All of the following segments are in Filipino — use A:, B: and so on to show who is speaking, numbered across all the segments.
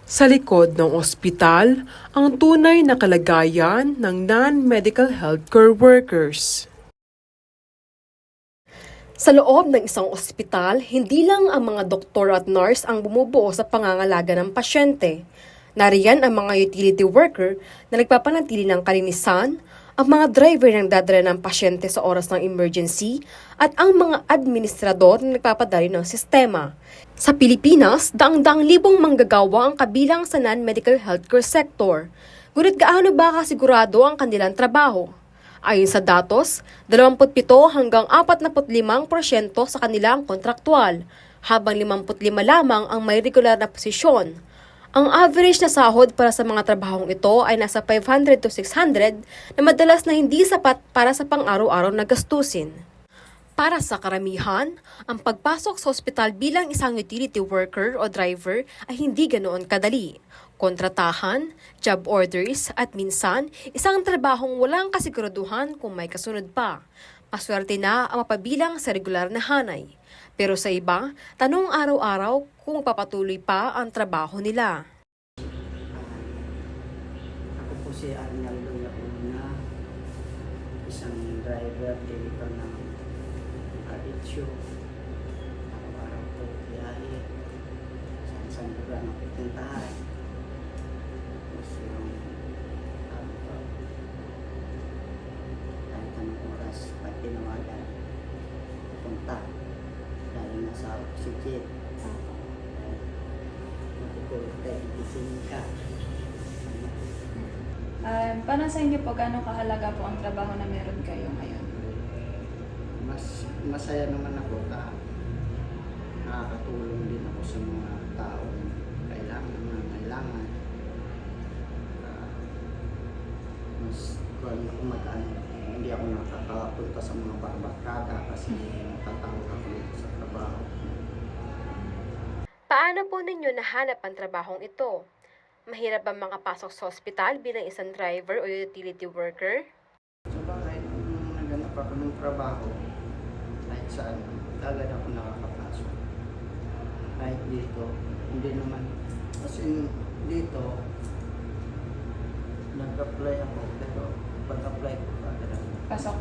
A: Sa likod ng ospital, ang tunay na kalagayan ng non-medical healthcare workers. Sa loob ng isang ospital, hindi lang ang mga doktor at nurse ang bumubuo sa pangangalaga ng pasyente. Nariyan ang mga utility worker na nagpapanatili ng kalinisan, ang mga driver na nagdadala ng pasyente sa oras ng emergency, at ang mga administrador na nagpapadali ng sistema. Sa Pilipinas, daang-daang libong manggagawa ang kabilang sa non-medical healthcare sector. Ngunit gaano ba kasigurado ang kanilang trabaho? Ayon sa datos, 27 hanggang 45% sa kanilang kontraktual, habang 55 lamang ang may regular na posisyon. Ang average na sahod para sa mga trabahong ito ay nasa 500 to 600 na madalas na hindi sapat para sa pang-araw-araw na gastusin. Para sa karamihan, ang pagpasok sa ospital bilang isang utility worker o driver ay hindi ganoon kadali. Kontratahan, job orders at minsan, isang trabahong walang kasiguraduhan kung may kasunod pa. Maswerte na ang mapabilang sa regular na hanay. Pero sa iba, tanong araw-araw kung papatuloy pa ang trabaho nila.
B: Ako po si Arnaldo Lacuna, isang driver dito ng Aritio. Araw-araw po biyahe sa lugar na pupuntahan. Tapos yung kahit anong oras pag tinawagan, pupunta. Dahil nasa oxygen. Matutulog tayo, gising ka.
C: Para sa inyo po, gaano kahalaga po ang trabaho na meron kayo ngayon?
B: Masaya naman ako na nakakatulong din ako sa mga taong kailangan. Mas kung ako hindi ako nakakapunta sa mga barbarkada kasi natatawag ako dito sa trabaho.
D: Paano po ninyo nahanap ang trabahong ito? Mahirap ba makapasok sa ospital bilang isang driver o utility worker?
B: Sa bagay, nung naghanap ako ng trabaho, kahit saan, agad ako nakakapasok. Kahit dito, hindi naman. Kasi dito, nag-apply ako, pero pag-apply ko agad ako.
C: Pasok.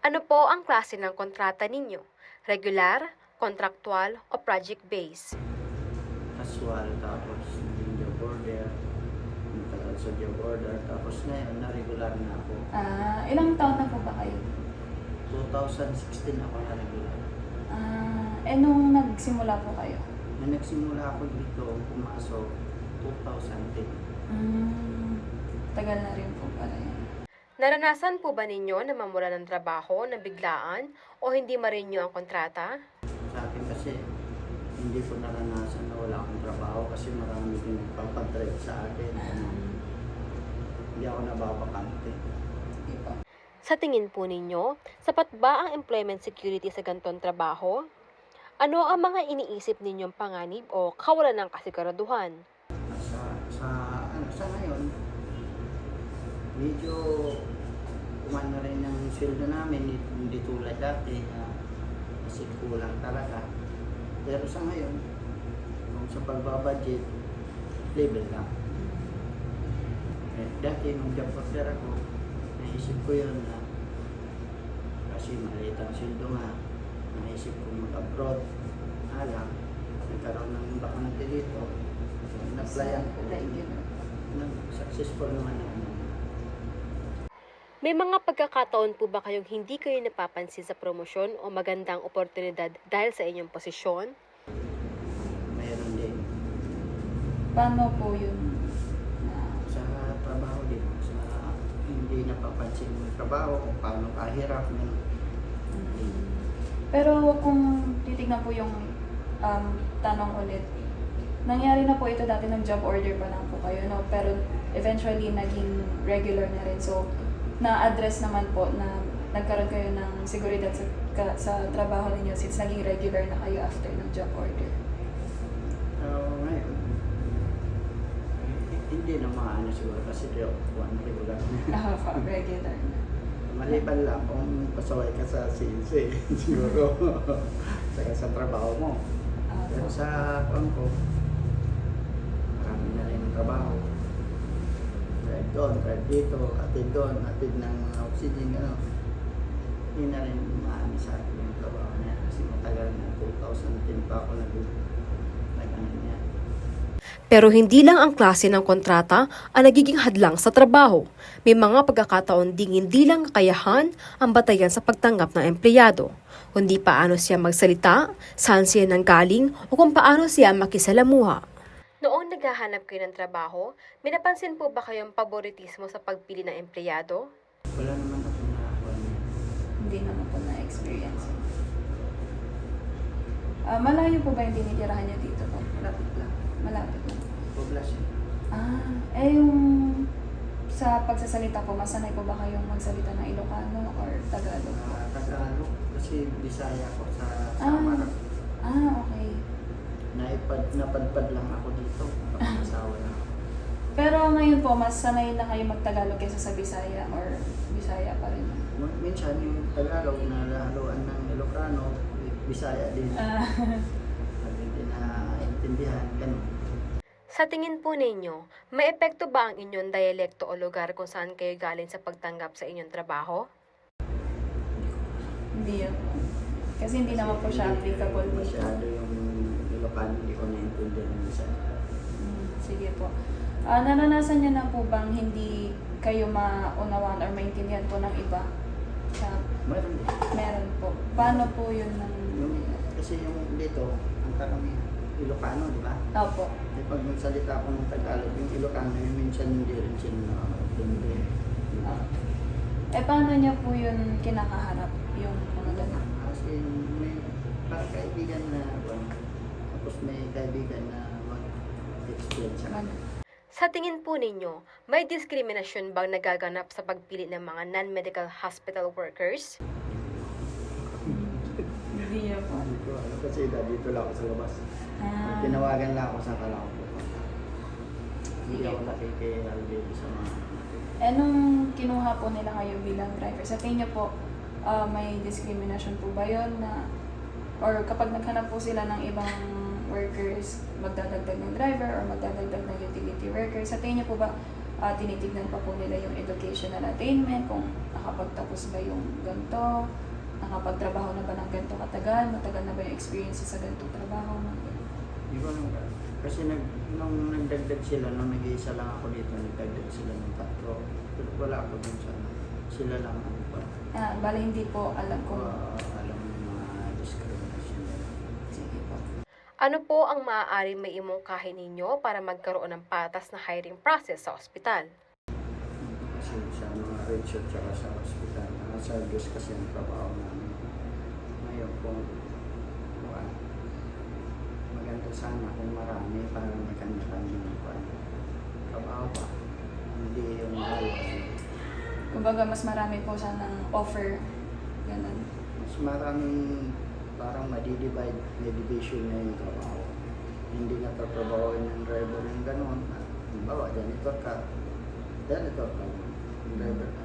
D: Ano po ang klase ng kontrata ninyo? Regular, kontraktual o project-based?
B: Casual, tapos yung job order, matagal sa job order, tapos ngayon, na-regular na ako.
C: Ilang taon na po ba kayo?
B: 2016 ako na-regular.
C: Nung nagsimula po kayo?
B: Nung nagsimula ako dito, pumasok 2010.
C: Tagal na rin po pala yan.
D: Naranasan po ba ninyo na mamula ng trabaho na biglaan o hindi ma-renew ang kontrata?
B: Sa akin kasi, hindi ko naranasan na wala akong trabaho kasi marami din nagpapadrive sa akin. Hindi ako nababakante.
D: Sa tingin po ninyo, sapat ba ang employment security sa ganitong trabaho? Ano ang mga iniisip ninyong panganib o kawalan ng kasiguraduhan?
B: Sa ngayon, medyo kumana rin ang sweldo namin, hindi tulad dati kasi kulang talaga. Pero sa ngayon, kung sa pagbabudget, level lang. Dati nung job order ako, naisip ko yun na kasi maliit ang sweldo nga, naisip ko mag-abroad. Alam, nagkaroon ng bakante dito, na-applyan ko. Successful naman ako.
D: May mga pagkakataon po ba kayong hindi kayo napapansin sa promosyon o magandang oportunidad dahil sa inyong posisyon?
B: Mayroon din.
C: Paano po yun?
B: Sa trabaho din, sa hindi napapansin yung trabaho, kung paano kahirap.
C: Pero kung titignan po yung tanong ulit, nangyari na po ito dati ng job order pa lang po kayo, no? Pero eventually naging regular na rin. So, na-address naman po na nagkaroon kayo ng seguridad sa trabaho ninyo since naging regular na kayo after ng job order.
B: Ngayon, hindi na maano siguro kasi one regular na.
C: Regular na.
B: Maliban lang kung pasaway ka sa CNC, siguro, saka sa trabaho mo. Pero sa ko, trabaho. Drive doon, drive dito, atid doon, atid ng mga oxygen, ano. Hindi na rin maano sa akin yung trabaho niya kasi matagal na, 2010 pa ako nag-ano niya.
A: Pero hindi lang ang klase ng kontrata ang nagiging hadlang sa trabaho. May mga pagkakataon ding hindi lang kakayahan ang batayan sa pagtanggap ng empleyado, kundi paano siya magsalita, saan siya nanggaling o kung paano siya makisalamuha. Noong naghahanap kayo ng trabaho, may napansin po ba kayong paboritismo sa pagpili ng empleyado?
B: Wala naman ako nakakuha niya.
C: Hindi naman po na-experience. Malayo po ba yung tinitirahan niyo dito po?
B: Malapit lang.
C: Malapit lang.
B: Poblasyon.
C: Yung sa pagsasalita po, masanay po ba kayong magsalita ng Ilocano or Tagalog po?
B: Tagalog kasi Bisaya ko sa Samar.
C: Okay.
B: Napadpad lang ako dito. Asawa na ako.
C: Pero ngayon po, mas sanay na kayo mag-Tagalog kaysa sa Bisaya or Bisaya pa rin?
B: Minsan yung Tagalog na haluan ng Ilocano, Bisaya din. Hindi na intindihan, ganun.
A: Sa tingin po ninyo, may epekto ba ang inyong dialekto o lugar kung saan kayo galing sa pagtanggap sa inyong trabaho?
C: Hindi yan. Kasi hindi naman po siya applicable dito.
B: Masyado yung Ilocano, hindi ko naintindihan minsan.
C: Sige po. Naranasan niyo na po bang hindi kayo maunawaan or maintindihan po ng iba?
B: Meron din.
C: Meron po. Paano po yun
B: Kasi yung dito, ang karamihan, Ilocano, di ba?
C: Opo.
B: Pag magsalita ako ng Tagalog, yung Ilocano, yung minsan hindi rin sila nakakatindi.
C: Paano niya po yun kinakaharap? Yung mga ganun?
B: Kasi may parang kaibigan na, tapos may kaibigan na mag-explain sa akin.
A: Sa tingin po ninyo, may diskriminasyon bang nagaganap sa pagpili ng mga non-medical hospital workers?
C: Hindi po.
B: Hindi ko alam kasi dito lang ako sa labas. Tinawagan lang ako sa kalaw ko. Hindi ako nakikihalbid sa mga...
C: Nung kinuha po nila kayo bilang driver, sa tingin niyo po, may discrimination po ba yun na, or kapag naghanap po sila ng ibang workers, magdadagdag ng driver or magdadagdag ng utility worker, sa tingin niyo po ba tinitignan pa po nila yung educational attainment, kung nakapagtapos ba yung ganito, nakapagtrabaho na ba ng ganito katagal, matagal na ba yung experience sa ganitong trabaho?
B: Di ba kasi nung nagdagdag sila, nung nag-iisa lang ako dito, nagdagdag sila ng 4. Pero wala ako dun sa sila lang ano pa.
C: Bala hindi po alam kung...
B: alam yung mga discrimination nila.
C: Sige po.
A: Ano po ang maaaring may imungkahin ninyo para magkaroon ng patas na hiring process sa ospital?
B: Kasi sa mga ratio tsaka sa hospital, sa Diyos kasi ang trabaho namin. Ngayon kung maganda sana kung marami para maganda-kanya ng trabaho pa. Hindi yung
C: Kumbaga, mas marami po siya ng offer. Ganun.
B: mas maraming parang madidivide, may division na yung trabaho. Hindi na tatrabahoin ng driver yung gano'n. Halimbawa, janitor ka. Janitor ka. Driver ka.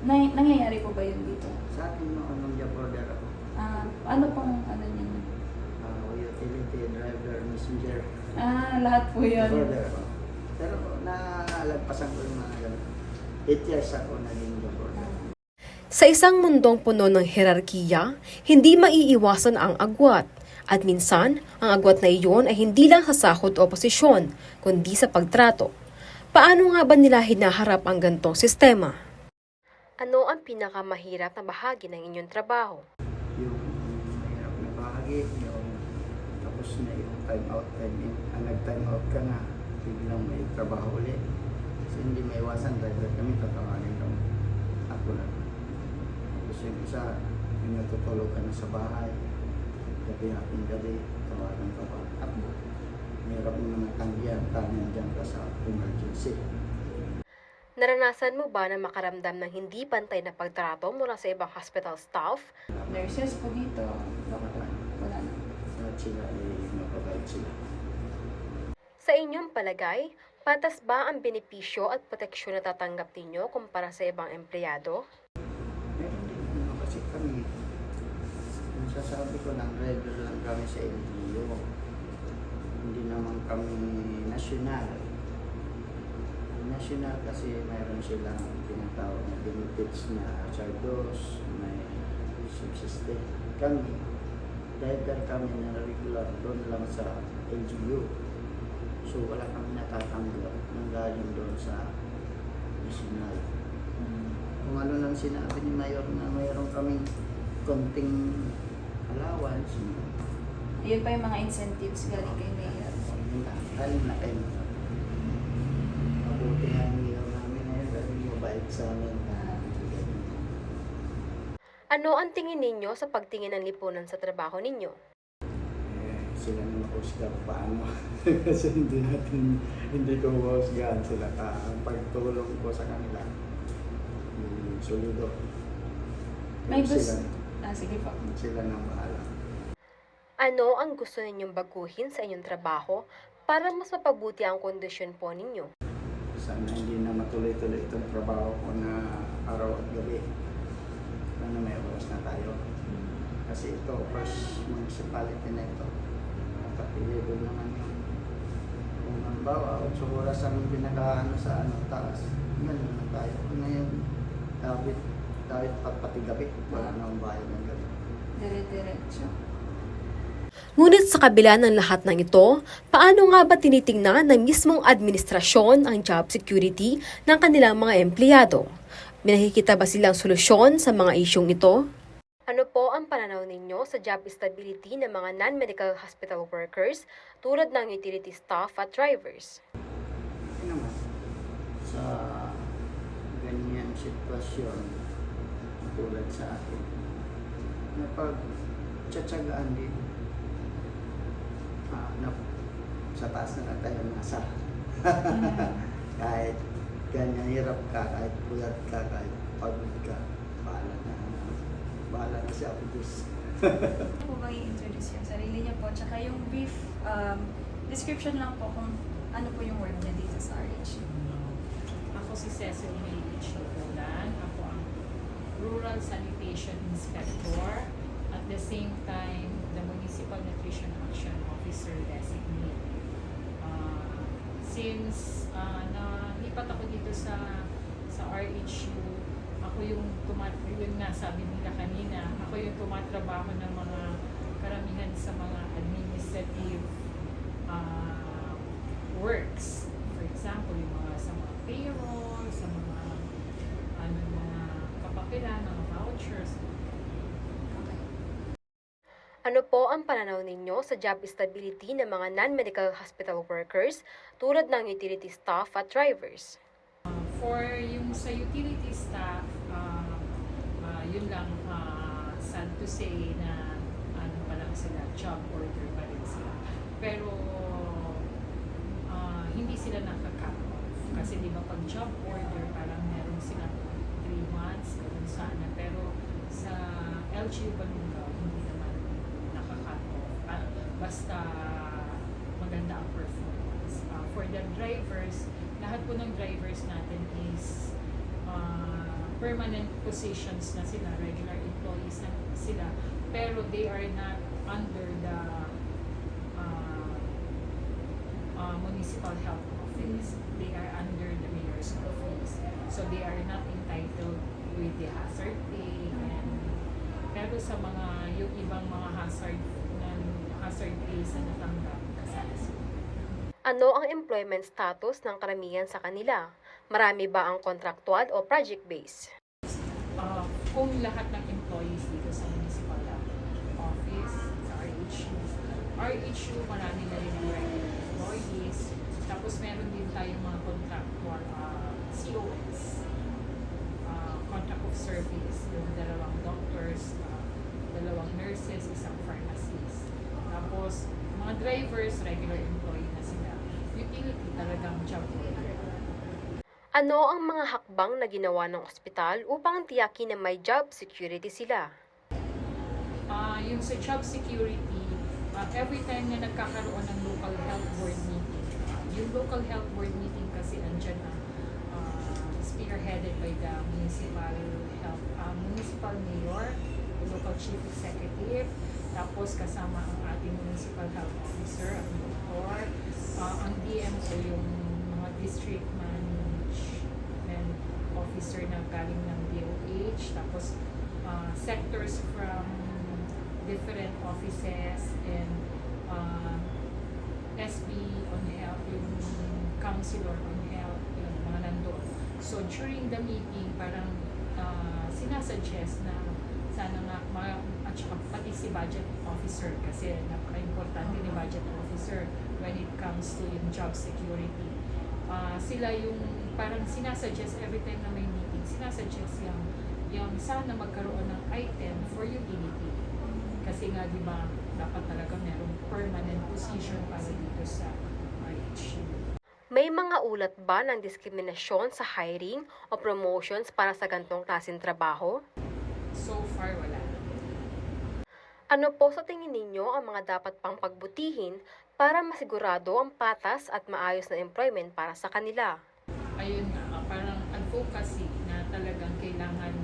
C: Nangyayari po ba yun dito?
B: Sa akin no, anong job order ako?
C: Ano pong ano niyo?
B: Utility, driver, messenger.
C: Lahat po yun.
B: Order ako. Pero nalagpasan ko yung mga gano'n. 8 years ako naging job order.
A: Sa isang mundong puno ng hierarkiya, hindi maiiwasan ang agwat. At minsan, ang agwat na iyon ay hindi lang sa sahod o posisyon, kundi sa pagtrato. Paano nga ba nila hinaharap ang gantong sistema? Ano ang pinakamahirap na bahagi ng inyong trabaho?
B: Yung mahirap na bahagi, yung tapos na yung time out, nag-time out ka na, biglang may trabaho ulit. Kasi hindi may iwasan, driver kami, tatawagin kami. Ako na. Tapos yung isa, yung natutulog ka na sa bahay, gabi-hapin gabi, tawagan ka pa. Ako, mahirap mo naman tanggihan, nandiyan ka sa emergency.
A: Naranasan mo ba na makaramdam ng hindi pantay na pagtrato mula sa ibang hospital staff?
C: Nurses po dito. Wala na.
B: At sila ay mapabait sila.
A: Sa inyong palagay, patas ba ang benepisyo at proteksyon na tatanggap ninyo kumpara sa ibang empleyado?
B: Meron din kasi kami, yung sasabi ko lang, driver lang kami sa LGU. Hindi naman kami national. National kasi mayroon silang tinatawag na benefits na chardos, may subsistence. Kami, driver kami na regular doon lang sa LGU. So wala kami natatanggap nang galing doon sa national. Kung ano lang sinabi ni Mayor na mayroon kaming konting allowance,
C: Yun pa yung mga incentives galing kay Mayor.
B: Galing na kayo. Mabuti ang Mayor namin ngayon dahil mabait sa amin.
D: Ano ang tingin ninyo sa pagtingin ng lipunan sa trabaho ninyo?
B: Sila na mahusga paano. Kasi hindi ko mahusgahan sila. Ang pagtulong ko sa kanila, solido.
C: May
B: Sila,
C: sige po.
B: sila nang bahala.
D: Ano ang gusto ninyong baguhin sa inyong trabaho para mas mapabuti ang kondisyon po ninyo?
B: Sana hindi na matuloy-tuloy itong trabaho ko na araw at gabi. Sana may oras na tayo. Kasi ito, first municipality na ito. Kapatid naman yun. Kung ang bawa, 8 oras ang pinaka sa taas. Ganun na tayo. Ngayon, David pati gabi. Wala na ang bayan ng gabi.
C: Dire-diretso.
A: Ngunit sa kabila ng lahat ng ito, paano nga ba tinitingnan ng mismong administrasyon ang job security ng kanilang mga empleyado? May nakikita ba silang solusyon sa mga isyong ito?
D: Ano po ang pananaw ninyo sa job stability ng mga non-medical hospital workers tulad ng utility staff at drivers?
B: Kasi naman, sa ganyan sitwasyon, tulad sa atin, napag-tsatsagaan din. Sa taas na lang tayo nasa. Kahit ganyan hirap ka, kahit puyat ka, kahit pagod ka, bahala na siya ako Diyos.
C: Ano po bang i-introduce yung sarili niya po? Tsaka yung brief description lang po kung ano po yung work niya dito sa RH.
E: Ako si Cecil Maylich Lupulan. Ako ang Rural Sanitation Inspector. At the same time, the Municipal Nutrition Action Officer Designate. Since nalipat ako dito sa RHU, ako yung yun nga sabi nila kanina, ako yung tumatrabaho ng mga karamihan sa mga administrative works. For example, yung mga sa mga payroll, sa mga mga kapapilan, mga vouchers.
D: Ano po ang pananaw ninyo sa job stability ng mga non-medical hospital workers tulad ng utility staff at drivers?
E: For yung sa utility staff, yun lang, sad to say na ano pa lang sila, job order pa rin sila. Pero hindi sila nakaka-cut off. Kasi di ba pag job order, parang meron silang 3 months, meron sana. Pero sa LGU Balungaw, hindi naman nakaka-cut off. Basta maganda ang performance. For the drivers, lahat po ng drivers natin is permanent positions na sila, regular employees na sila, pero they are not under the municipal health office. They are under the mayor's office. So they are not entitled with the hazard pay. Pero sa yung ibang mga hazard pays na natanggap, kasama sila.
D: Ano ang employment status ng karamihan sa kanila? Marami ba ang contractual o project-based?
E: Kung lahat ng employees dito sa municipal office, sa RHU, marami na rin ang regular employees. Tapos meron din tayong mga contractual COS, contract of service, yung 2 doctors, 2 nurses, 1 pharmacist. Tapos mga drivers, regular employee na sila. Utility talagang job order.
D: Ano ang mga hakbang na ginawa ng ospital upang tiyakin na may job security sila?
E: Yung sa job security, every time na nagkakaroon ng local health board meeting, yung local health board meeting kasi andyan na spearheaded by the municipal mayor, the local chief executive, tapos kasama ang ating municipal health officer, ang doktor, ang DMO, So yung mga district management officer na galing ng DOH, tapos sectors from different offices, and SB on health, yung counselor on health, yung mga nandun. So during the meeting, parang sinasuggest na sana nga, at saka pati si budget officer, kasi napaka-importante ni budget officer when it comes to yung job security. Sila yung parang sinasuggest every time na may meeting, sinasuggest yung sana magkaroon ng item for utility. Kasi nga, di ba, dapat talaga merong permanent position para dito sa RHU.
D: May mga ulat ba ng diskriminasyon sa hiring o promotions para sa gantong klaseng trabaho?
E: So far, wala.
D: Ano po sa tingin ninyo ang mga dapat pang pagbutihin para masigurado ang patas at maayos na employment para sa kanila?
E: Ayun nga, parang advocacy na talagang kailangan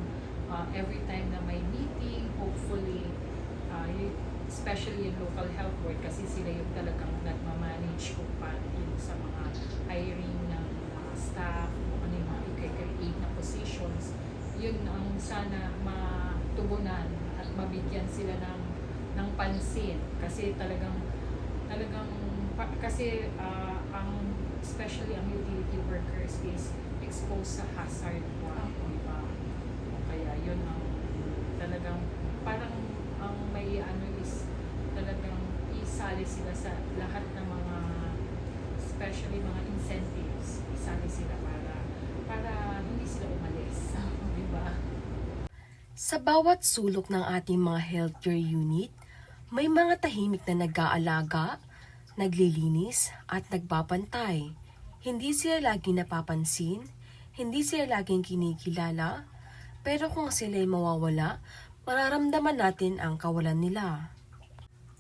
E: every time na may meeting, hopefully, especially yung local health board, kasi sila yung talagang nagmamanage kung paano yung sa mga hiring ng mga staff, kung ano yung mga i-create na positions. Yun ang sana matugunan at mabigyan sila ng pansin, kasi talagang ang especially ang utility workers is exposed sa hazard work, diba? Kaya yun ang talagang parang ang may is talagang isali sila sa lahat ng mga, especially mga incentives, isali sila para hindi sila umalis, diba?
A: Sa bawat sulok ng ating mga healthcare unit, may mga tahimik na nag-aalaga, naglilinis at nagbabantay. Hindi sila laging napapansin, hindi sila laging kinikilala, pero kung sila'y mawawala, mararamdaman natin ang kawalan nila.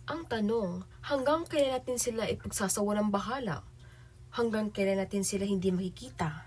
A: Ang tanong, hanggang kailan natin sila ipagsasawalang bahala? Hanggang kailan natin sila hindi makikita?